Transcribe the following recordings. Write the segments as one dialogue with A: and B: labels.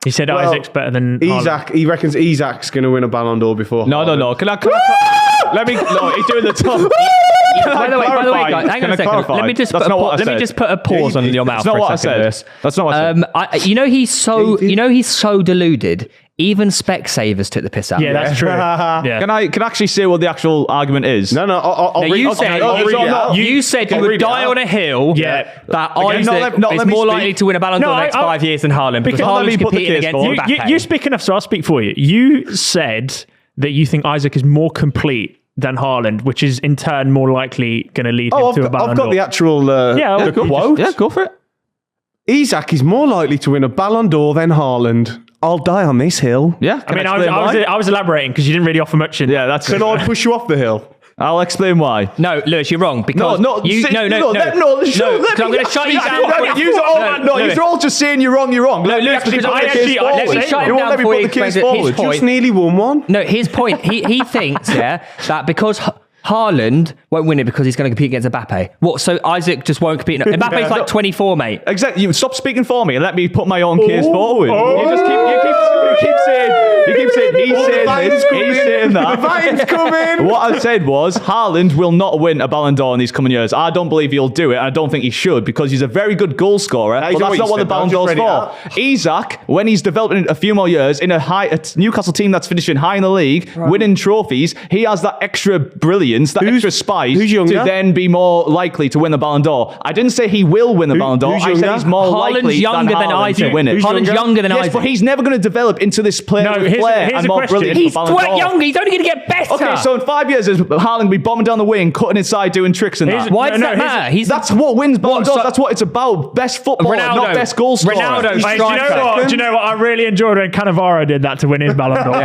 A: He said Isaac's better than
B: Isak.
A: Haaland.
B: He reckons Isak's going to win a Ballon d'Or before.
C: No. Can I let me. No, he's doing the top.
D: By the way, guys, hang on a second. Let me just put a pause on your mouth.
C: That's not
D: for
C: what
D: a
C: I
D: second,
C: said. That's not what I said.
D: He's so deluded. Even Specsavers took the piss out.
A: Yeah, that's true. Yeah.
C: Can I actually say what the actual argument is?
B: No. I'll read it.
D: You said you would die on a hill.
A: Yeah.
D: That Isaac is more likely to win a Ballon d'Or next 5 years than Haaland because Haaland's competing against Mbappe.
A: You speak enough, so I'll speak for you. You said that you think Isak is more complete than Haaland, which is in turn more likely going to lead him to a Ballon d'Or.
B: I've got the actual quote.
C: Yeah, go for it.
B: Isak is more likely to win a Ballon d'Or than Haaland. I'll die on this hill.
C: Yeah.
A: I was elaborating because you didn't really offer much.
C: Yeah, that's.
B: Can I push you off the hill?
C: I'll explain why.
D: No, Lewis, you're wrong because
C: No.
D: because I'm going to shut you down.
C: You're all just saying you're wrong.
D: No, Lewis, because let me shut him down before he explains it. His point.
B: Just nearly won one.
D: No, his point. He thinks that because Haaland won't win it because he's going to compete against Mbappe. What? So Isaac just won't compete. Mbappe's like 24, mate.
C: Exactly. You stop speaking for me and let me put my own case forward. You keep saying he's saying that.
B: The veins coming.
C: What I said was Haaland will not win a Ballon d'Or in these coming years. I don't believe he'll do it. I don't think he should because he's a very good goal scorer. But that's not what the Ballon d'Or's for. Isak, when he's developing a few more years in a Newcastle team that's finishing high in the league, winning trophies, he has that extra brilliance, that extra spice to then be more likely to win the Ballon d'Or. I didn't say he will win the Ballon d'Or. I said he's more likely than Haaland to win it.
D: Haaland's younger than Isaac.
C: Yes, but he's never going to develop into this player with flair and more brilliant.
D: He's younger. He's only going to get better.
C: Okay, so in 5 years, is Haaland be bombing down the wing, cutting inside, doing tricks and that?
D: Why does that matter?
C: That's what wins Ballon d'Ors. That's what it's about. Best footballer, not best goal scorer.
D: Ronaldo,
A: do you know what? I really enjoyed when Cannavaro did that to win his Ballon d'Or.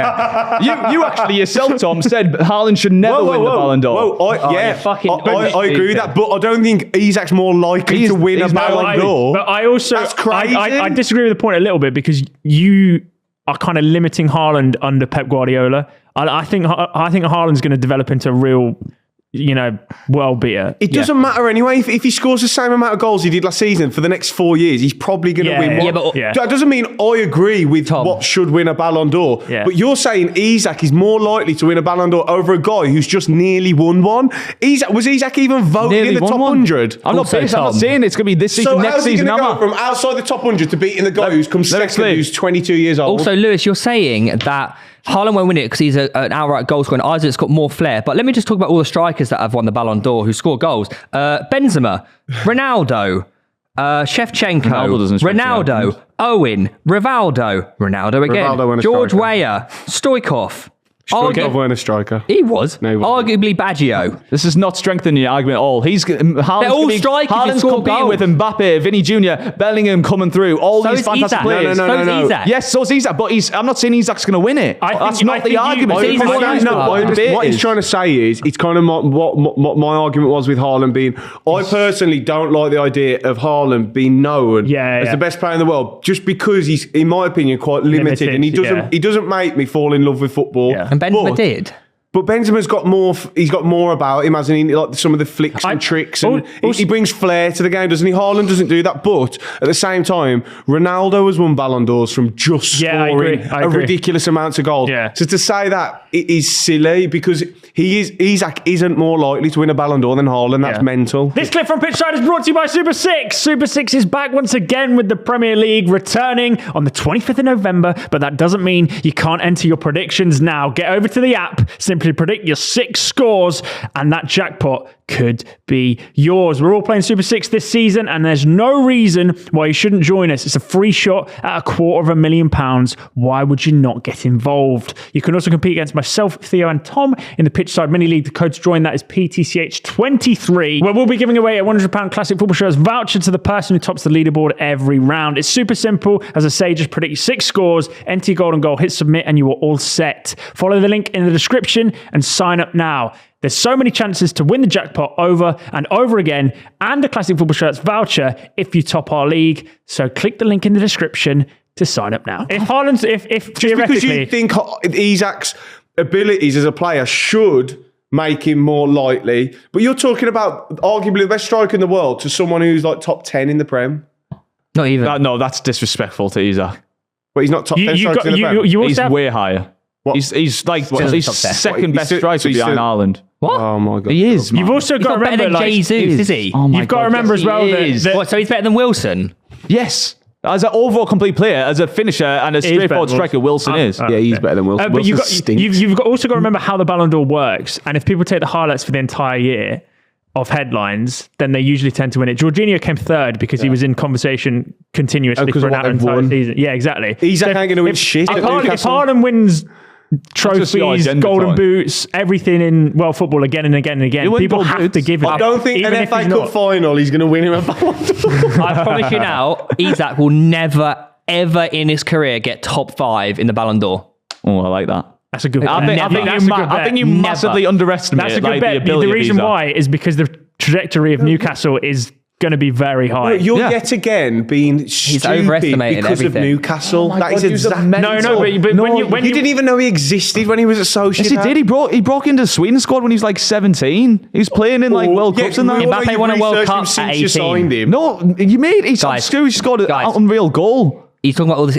C: You actually yourself, Tom, said Haaland should never win the Ballon d'Or.
B: I agree with that, but I don't think Isak's more likely to win a Ballon d'Or.
A: But I also I disagree with the point a little bit because you are kind of limiting Haaland under Pep Guardiola. I think Haaland's going to develop into a real, world beater.
B: It doesn't matter anyway. If he scores the same amount of goals he did last season for the next 4 years, he's probably going to win one. That doesn't mean I agree with what should win a Ballon d'Or. Yeah. But you're saying Isak is more likely to win a Ballon d'Or over a guy who's just nearly won one. Was Isak even voted in the top 100?
C: I'm not saying it's going to be this season, next season.
B: So how's he going to go from outside the top 100 to beating the guy who's come second, who's 22 years old?
D: Also, Lewis, you're saying that Haaland won't win it because he's an outright goal scorer and Isaac's got more flair. But let me just talk about all the strikers that have won the Ballon d'Or who score goals. Benzema, Ronaldo, Shevchenko, Ronaldo, Owen, Rivaldo, Ronaldo again, George Weah, Stoichkov.
B: Stoichkov weren't a striker.
D: He was.
B: No, he
D: arguably Baggio.
C: This is not strengthening your argument at all.
D: They're all strikers.
C: Haaland's competing with Mbappe, Vinny Jr., Bellingham coming through. All these fantastic players.
D: No.
C: Yes, so is Isak. But I'm not saying Isak's going to win it. That's not the argument.
B: What he's trying to say is, it's kind of what my argument was with Haaland being, I personally don't like the idea of Haaland being known as the best player in the world, just because he's, in my opinion, quite limited and he doesn't make me fall in love with football.
D: Yeah. And Benzema did.
B: But Benzema's got more. He's got more about him, hasn't he? Like some of the flicks and tricks, and he brings flair to the game, doesn't he? Haaland doesn't do that, but at the same time, Ronaldo has won Ballon d'Ors from just scoring a ridiculous amount of goals. Yeah. So to say that it is silly because Isak isn't more likely to win a Ballon d'Or than Haaland. That's mental.
A: This clip from Pitchside is brought to you by Super 6. Super 6 is back once again with the Premier League returning on the 25th of November, but that doesn't mean you can't enter your predictions now. Get over to the app, simply predict your 6 scores, and that jackpot could be yours. We're all playing Super 6 this season, and there's no reason why you shouldn't join us. It's a free shot at £250,000. Why would you not get involved? You can also compete against myself, Theo, and Tom in the Pitchside Mini League. The code to join that is PTCH23, where we'll be giving away a £100 Classic Football Shirts voucher to the person who tops the leaderboard every round. It's super simple. As I say, just predict your 6 scores, enter your golden goal, hit submit, and you are all set. Follow the link in the description and sign up now. There's so many chances to win the jackpot over and over again and a Classic Football Shirts voucher if you top our league. So click the link in the description to sign up now. If Haaland's, if
B: just because you think Isak's abilities as a player should make him more likely, but you're talking about arguably the best striker in the world to someone who's like top 10 in the Prem.
D: Not even.
C: No, that's disrespectful to Isak.
B: But he's not top 10 strikers in the Prem.
A: You also
C: He's
A: have,
C: way higher.
B: What?
C: He's like
D: Still
C: he's
D: top 10.
C: second best
B: He's
C: striker
B: still-
C: behind Haaland.
D: What?
B: Oh my god.
C: He is.
A: you've
C: Man.
A: also
D: He's
A: got to
D: not better
A: remember,
D: than
A: like,
D: Jesus, is he?
C: Oh my
A: you've got to
C: God,
A: remember
C: yes,
A: as well
C: he
A: that,
C: is.
A: that
D: What, so he's better than Wilson?
C: Yes. As an overall complete player, as a finisher and a
A: He is
C: straightforward
A: better than
C: striker, Wilson is.
B: Yeah, he's better than Wilson.
A: but
B: Wilson
A: you've also got to remember how the Ballon d'Or works. And if people take the highlights for the entire year of headlines, then they usually tend to win it. Jorginho came third because he was in conversation continuously
B: because
A: for
B: of
A: an
B: what they've
A: entire
B: won.
A: season. Yeah, exactly.
B: Isak ain't going to win
A: If-
B: shit at
A: If
B: Newcastle.
A: Haaland wins
C: just your
A: trophies,
C: agenda,
A: golden
C: Tony.
A: boots, everything in world football again and again and again,
C: You win
A: people
C: golden
A: have
C: boots.
A: to give it
B: I
A: up.
B: don't think
A: even
B: an
A: if
B: FA
A: he's
B: Cup
A: not.
B: final he's going to win him a Ballon d'Or.
D: I promise you now, Isak will never, ever in his career get top 5 in the Ballon d'Or.
C: Oh, I like that.
A: That's a good bet.
C: I think
A: That's a good
C: I think you
A: bet.
C: massively underestimate
A: That's a good
C: like, the
A: bet.
C: ability
A: The
C: of
A: reason
C: Isak.
A: why is because the trajectory of Newcastle is going to be very high.
B: You're
C: Yeah.
B: yet again being stupid
D: overestimated
B: because
D: everything.
B: of Newcastle.
C: my
B: That
C: God,
B: is
C: you're
B: exactly.
C: mental.
A: No, but when
B: You
A: you
B: didn't even know he existed when he was at Sociedad.
C: Yes, he did. He broke into the Sweden squad when he was like 17. He was playing in like World Cups and that.
B: we all know
D: Mbappe
B: you've
D: won a World
B: researched him
D: Cup
B: since
D: at
B: you
D: 18.
B: signed him.
C: No, you made. He
D: Guys,
C: scored an
D: guys.
C: unreal goal.
D: He's talking about all this.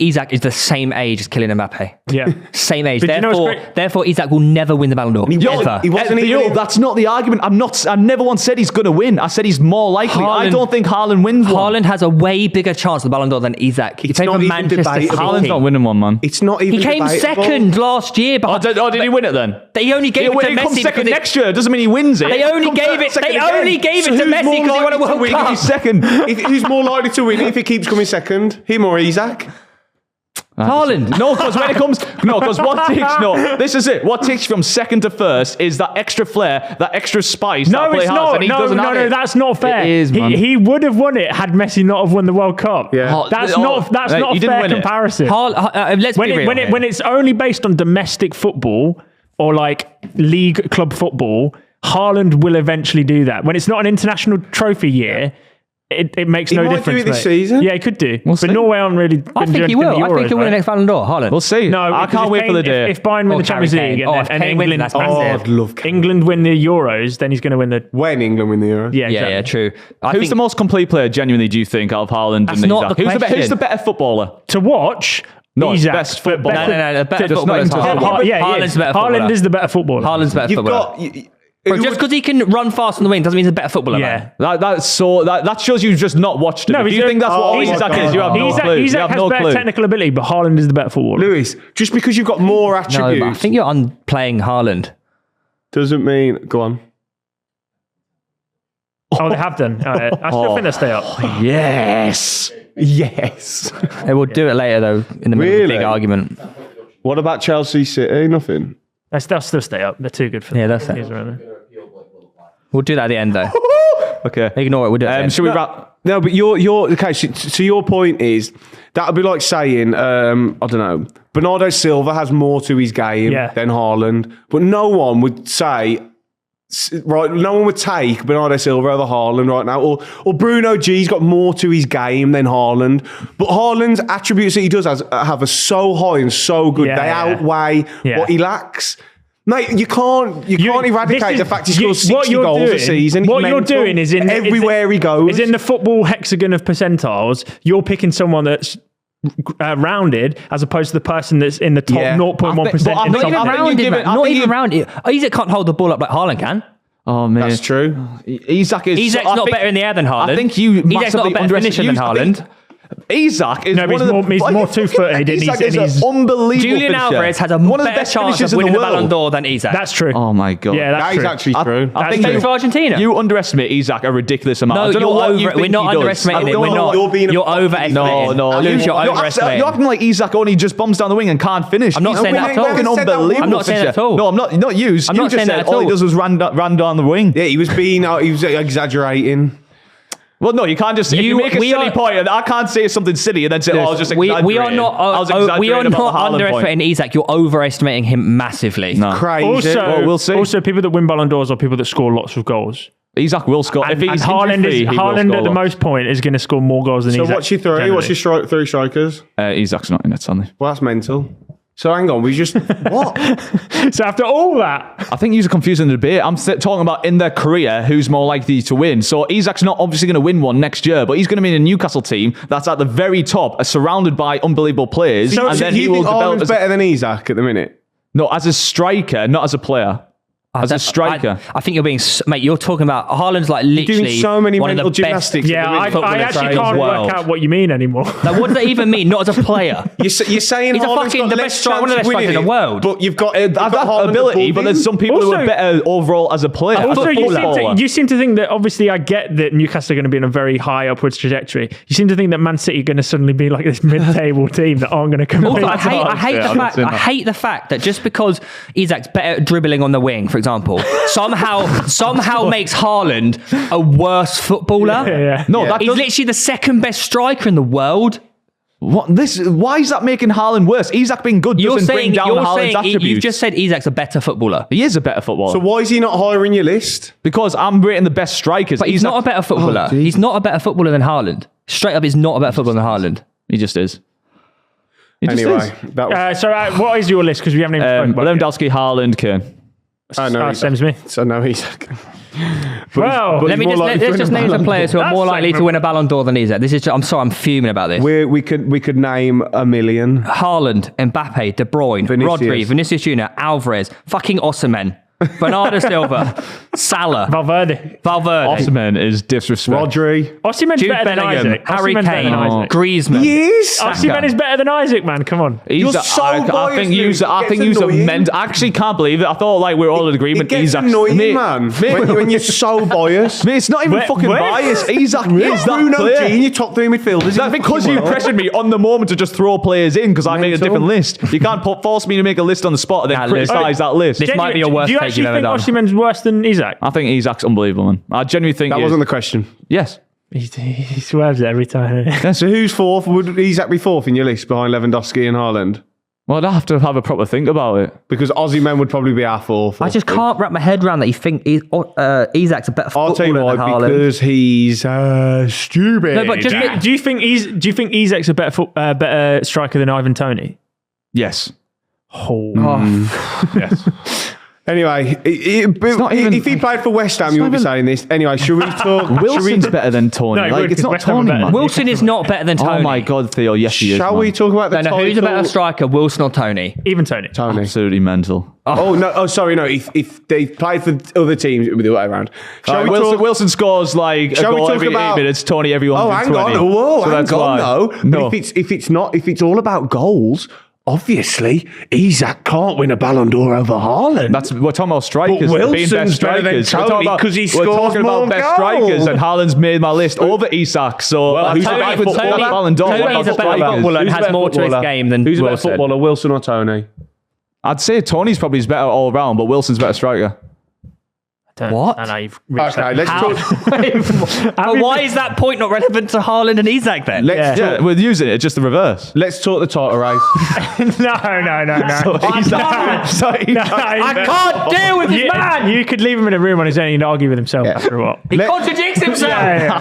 D: Isak is the same age as Kylian Mbappe.
A: yeah.
D: Same age.
A: But you know what's
D: Therefore, Isak will never win the Ballon d'Or. Ever.
B: He wasn't
C: Theo,
B: even.
C: that's not the argument. I never once said he's going to win. I said he's more likely. I
D: Haaland-
C: don't think Haaland wins one.
D: Haaland has a way bigger chance of the Ballon d'Or than Isak. He
B: It's
D: played
B: not
D: for
B: even
D: Manchester
B: debatable.
D: City.
C: Haaland's not winning one, man.
B: It's not even.
D: He came
B: debatable.
D: second last year, but
C: Did he win it then?
D: they only gave it to
C: He comes
D: Messi
C: second
D: because
C: next year. Doesn't mean he wins it.
D: they only
C: Comes
D: gave it.
C: second
D: They
C: again.
D: only gave
B: So
D: it to
B: who's
D: Messi
B: more
D: because he won a
B: likely to
D: World
B: win?
D: Cup.
C: He's second.
B: Who's more likely to win it if he keeps coming second? Him or Isak?
D: Haaland.
C: No, because when it comes, because what takes, this is it. What takes you from second to first is that extra flair, that extra spice.
A: No,
C: that play
A: it's
C: has,
A: not.
C: and he
A: No,
C: doesn't have it.
A: that's not fair.
C: It is, man.
A: He would have won it had Messi not have won the World Cup.
B: Yeah.
A: That's
C: Oh,
A: not
C: mate,
A: a
C: you didn't
A: fair
C: win it.
A: comparison.
D: Let's be real. here.
A: When it's only based on domestic football or like league club football, Haaland will eventually do that. When it's not an international trophy year, it makes
B: He
A: no
B: might do
A: difference.
B: it this
A: mate.
B: season.
A: Yeah, he could do.
C: We'll
A: but
C: see.
A: Norway aren't really.
D: I think he will. I think he'll win the next Ballon d'Or. Haaland.
C: We'll see.
A: No,
C: I
A: because
C: can't
A: if
C: wait for the
A: Kane-
C: day.
A: If Bayern win
D: Oh,
A: the Champions
D: Harry
A: League
D: Kane.
A: and,
D: Oh, if
A: and
D: Kane wins,
A: England,
D: that's
B: Oh,
D: massive.
B: I'd love Kane.
A: England win the Euros, then he's going to win the.
B: When England win the Euros.
A: Yeah,
D: Yeah,
A: exactly.
D: true. I
C: Who's
D: think
C: the most complete player, genuinely, do you think, out of Haaland
D: That's
C: and
D: not
C: Isak?
D: the
C: Who's
D: question.
C: who's the better footballer?
A: To watch.
C: No,
A: Isak,
C: best
A: but
C: footballer.
D: No, the better
C: Just
D: footballer
C: not
D: is
C: into
D: Haaland.
C: football.
A: Yeah, he
D: Haaland's
A: is.
D: the better footballer.
A: Haaland is the better footballer.
D: Haaland's the better
B: You've
D: footballer.
B: got.
D: Bro, just because he can run fast on the wing doesn't mean he's a better footballer.
A: Yeah.
D: Man.
C: That shows you've just not watched it.
A: No,
C: If you
A: he's-
C: think that's
B: oh
C: what
B: my
C: Isak
B: God.
C: is, you have no
A: Isak,
C: clue. You
A: Isak
C: have
A: has
C: no
A: better
C: clue.
A: technical ability, but Haaland is the better footballer.
B: Lewis, just because you've got more
D: No,
B: attributes
D: but I think you're playing Haaland.
B: doesn't mean. Go on.
A: Oh, they have done. I still think they stay up.
C: Yes.
B: Yes.
D: They will do it later though in the middle of a big
B: Really?
D: argument.
B: What about Chelsea City? Nothing.
A: They'll still stay up. They're too good for
D: Yeah, that's it.
A: He's running.
D: We'll do that at the end though.
C: Okay.
D: Ignore it. We'll do it. At the end.
C: Should we wrap?
B: No, but your okay. So your point is that would be like saying I don't know. Bernardo Silva has more to his game
A: Yeah.
B: than Haaland, but no one would say. Right, no one would take Bernardo Silva over Haaland right now, or Bruno G's got more to his game than Haaland. But Haaland's attributes that he does have are so high and so good;
A: Yeah,
B: they
A: yeah.
B: outweigh
A: Yeah.
B: what he lacks. Mate, you can't eradicate the fact he scores 60 goals a season.
A: What
B: He's
A: you're
B: mental.
A: doing is in
B: everywhere he goes.
A: Is in the football hexagon of percentiles. You're picking someone that's rounded as opposed to the person that's in the top
B: Yeah.
A: 0.1%.
C: But
A: in
C: I'm
A: the
C: not
A: top
C: even
A: 100.
C: rounded, man.
D: Not even rounded. Isak can't hold the ball up like Haaland can.
C: Oh man,
B: That's true.
C: Isak is.
D: Isak's
C: I
D: not
C: think-
D: better in the air than Haaland.
C: I think you
D: Isak's not a
C: massively
D: better finisher than Haaland.
C: Isak is
A: No, but
C: one
A: he's
C: of
A: more-
C: the.
A: he's more two-footed, and
C: Isak
A: he's-
C: is an unbelievable.
D: Julian
C: finisher.
D: Alvarez has a
C: one of the
D: better
C: best
D: chance
C: finishers
D: of
C: in the
D: winning the
C: world.
D: Ballon d'Or than Isak.
A: That's true.
C: Oh my god.
A: Yeah, that's
B: That is
A: true.
B: actually true.
C: I
A: That's
C: think
A: true.
C: you,
D: for Argentina.
C: you underestimate Isak a ridiculous amount.
D: No,
C: I don't know
D: you're
C: what
D: over,
C: you
D: we're
C: think
D: not
C: he does.
D: underestimating it.
B: No,
D: We're not.
B: you're being a-
D: You're overestimating.
C: No,
D: Lewis, you're
C: you're
D: overestimating.
C: you're acting like Isak only just bombs down the wing and can't finish.
D: I'm not
C: He's
D: saying that at all.
C: fucking
B: I said that
C: unbelievable
B: I'm
D: not saying that
C: finisher.
D: at all.
C: No, I'm not. Not you.
D: I'm
C: You
D: not
C: just
D: saying that
C: said
D: at
C: all he
D: all.
C: does was ran down the wing.
B: Yeah, he was exaggerating.
C: Well, no, you can't just. If you make a
D: we
C: silly
D: are-
C: point, and I can't say something silly and then say, "Oh, I was just exaggerating."
D: we are not.
C: I was
D: we are
C: exaggerating about
D: not
C: the Haaland
D: underestimating
C: point.
D: Isak. You're overestimating him massively.
C: No.
B: Crazy.
A: Also,
C: Well, we'll see.
A: also, people that win Ballon d'Ors are people that score lots of goals.
C: Isak will score.
A: And,
C: If he's
A: Haaland,
C: injury-free, he will
A: Haaland
C: score
A: at the
C: lots.
A: most point is going to score more goals than
B: So
A: Isak.
B: what's your three?
A: generally.
B: What's your three strikers?
C: Isak's not in it, Stanley.
B: Well, that's mental. So hang on, we just what?
A: So after all that,
C: I think you're confusing the debate. I'm talking about in their career, who's more likely to win. So Isak's not obviously going to win one next year, but he's going to be in a Newcastle team that's at the very top, surrounded by unbelievable players.
B: So
C: and then
B: you
C: he will
B: think
C: develop
B: Haaland's
C: as
B: better than Isak at the minute?
C: no, as a striker, not as a player. As a striker.
D: I think you're being, mate, you're talking about Haaland's like literally
B: doing so many
D: one of
B: mental
D: the best.
B: gymnastics.
A: yeah, I actually can't work out what you mean anymore.
D: Like, what does that even mean? Not as a player.
B: You're saying
D: He's a
B: Haaland's
D: fucking
B: got
D: the
B: less
D: best striker,
B: chance
D: one of the
B: of
D: best strikers
B: winning
D: in the
B: it,
D: world.
B: But you've got
C: That
B: Haaland
C: ability, but there's some people who
A: Also-
C: are better overall as a player.
A: Also,
C: as a footballer.
A: you seem to think that obviously I get that Newcastle are going to be in a very high upwards trajectory. You seem to think that Man City are going to suddenly be like this mid-table team that aren't going to come.
D: Also, I hate the fact that just because Isak's better at dribbling on the wing, for example, somehow makes Haaland a worse footballer.
A: Yeah.
C: No, that
D: He's
C: doesn't-
D: literally the second best striker in the world.
C: What this? Why is that making Haaland worse? Isak being good doesn't bring down Haaland's attributes.
D: You've just said Isak's a better footballer.
C: He is a better footballer.
B: So why is he not higher in your list?
C: Because I'm rating the best strikers.
D: But he's not a better footballer.
B: geez.
D: He's not a better footballer than Haaland. Straight up, he's not a better footballer than Haaland.
C: He just is. He just
B: Anyway,
C: is.
B: that was.
A: What is your list? Because we haven't even spoken about it.
C: Lewandowski, Haaland, Kane.
B: I know.
A: Same as me.
B: So no Isak.
A: Well,
D: Let's just name some players who are
A: That's
D: more likely to
A: segment.
D: win a Ballon d'Or than Isak. This is. I'm sorry, I'm fuming about this.
B: We could name a million.
D: Haaland, Mbappe, De Bruyne,
B: Vinicius.
D: Rodri, Vinicius Junior, Alvarez, fucking Osimhen, Bernardo Silva, Salah,
A: Valverde.
C: Osimhen is disrespect.
B: Rodri.
A: Osimhen's
D: Jude
A: better than
D: Bellingham,
A: Isaac.
D: Harry
A: Osimhen's better
D: Kane,
A: than Isaac.
D: Griezmann.
B: He is.
A: Osimhen is better than Isaac, man. Come on.
B: You're so biased, Luke.
C: I
B: It
C: think
B: gets
C: you're
B: annoying.
C: meant. I actually can't believe it. I thought like we were all in
B: It
C: agreement.
B: gets
C: Isak's
B: annoying,
C: mate,
B: man.
C: Mate,
B: When you're so biased.
C: mate, it's not even fucking biased. Isak is that
B: Bruno
C: player.
B: G, your top three midfielders.
C: That's because you pressured me on the moment to just throw players in because I made a
B: Mental.
C: different list. You can't force me to make a list on the spot and then criticise that list.
D: This might be your worst
A: Do you
D: take
A: actually
D: you've ever
A: think
D: done.
A: Osimhen's worse than Isak?
C: I think Isak's unbelievable, man. I genuinely think
B: That wasn't the question.
C: Yes.
A: He swerves it every time.
B: Yeah, so who's fourth? Would Isak be fourth in your list behind Lewandowski and Haaland?
C: Well, I'd have to have a proper think about it.
B: Because Aussie men would probably be our fourth.
D: I just can't wrap my head around that you think Isak's a better
B: I'll tell you
D: footballer
B: why,
D: than Haaland.
B: because he's stupid.
D: No, but just
A: Do you think Isak's a better striker than Ivan Toney?
C: Yes.
A: Yes.
B: Anyway,
C: not even-
B: if he played for West Ham, you would be saying this. Anyway, should we talk?
C: Wilson's better than Tony.
A: No, he
C: like,
A: would,
C: it's
A: 'cause
C: not
A: West Ham are
C: Tony,
A: better.
C: man.
D: Wilson is not better than Tony.
C: Oh my God, Theo. Yes, he is.
B: Shall
C: man.
B: we talk about the
D: No,
B: title?
D: who's a better striker, Wilson or Tony?
A: Even Tony.
B: Tony.
C: Absolutely mental.
B: Oh no! Oh, sorry. No, if they played for other teams, it would be the other way around. Shall we
C: Wilson,
B: talk?
C: Wilson scores like a
B: Shall we
C: goal
B: talk
C: every
B: about-
C: 8 minutes. Tony every 120.
B: Oh, hang on! Whoa,
C: So
B: hang
C: that's
B: on!
C: why.
B: No,
C: No.
B: But if it's all about goals, obviously Isak can't win a Ballon d'Or over Haaland.
C: We're talking about strikers.
B: But
C: being
B: Wilson's
C: best
B: better than
C: strikers. We're talking
B: Tony
C: about-
B: 'cause he
C: We're
B: scores
C: talking
B: more
C: about best
B: goals.
C: strikers, and Haaland's made my list over Isak. So
B: who's
C: Tony
B: a better
C: would score
B: footballer?
C: that Ballon d'Or.
D: Tony's
C: What
D: a
C: about
D: better
C: strikers?
D: footballer and
B: Who's a
D: has
B: better
D: more to his
B: footballer?
D: game than
B: Who's a better
D: Wilson.
B: footballer, Wilson or Tony?
C: I'd say Tony's probably better all round, but Wilson's better striker.
D: What?
A: And I've reached
B: Okay,
A: that.
B: let's
D: How?
B: talk.
D: But why is that point not relevant to Haaland and Isak then?
B: Let's
C: Yeah,
B: talk.
C: we're using it. It's just the reverse.
B: Let's talk the title race.
A: No.
D: I can't deal with this man!
A: You could leave him in a room on his own and argue with himself after a while.
D: He contradicts himself!
A: Yeah.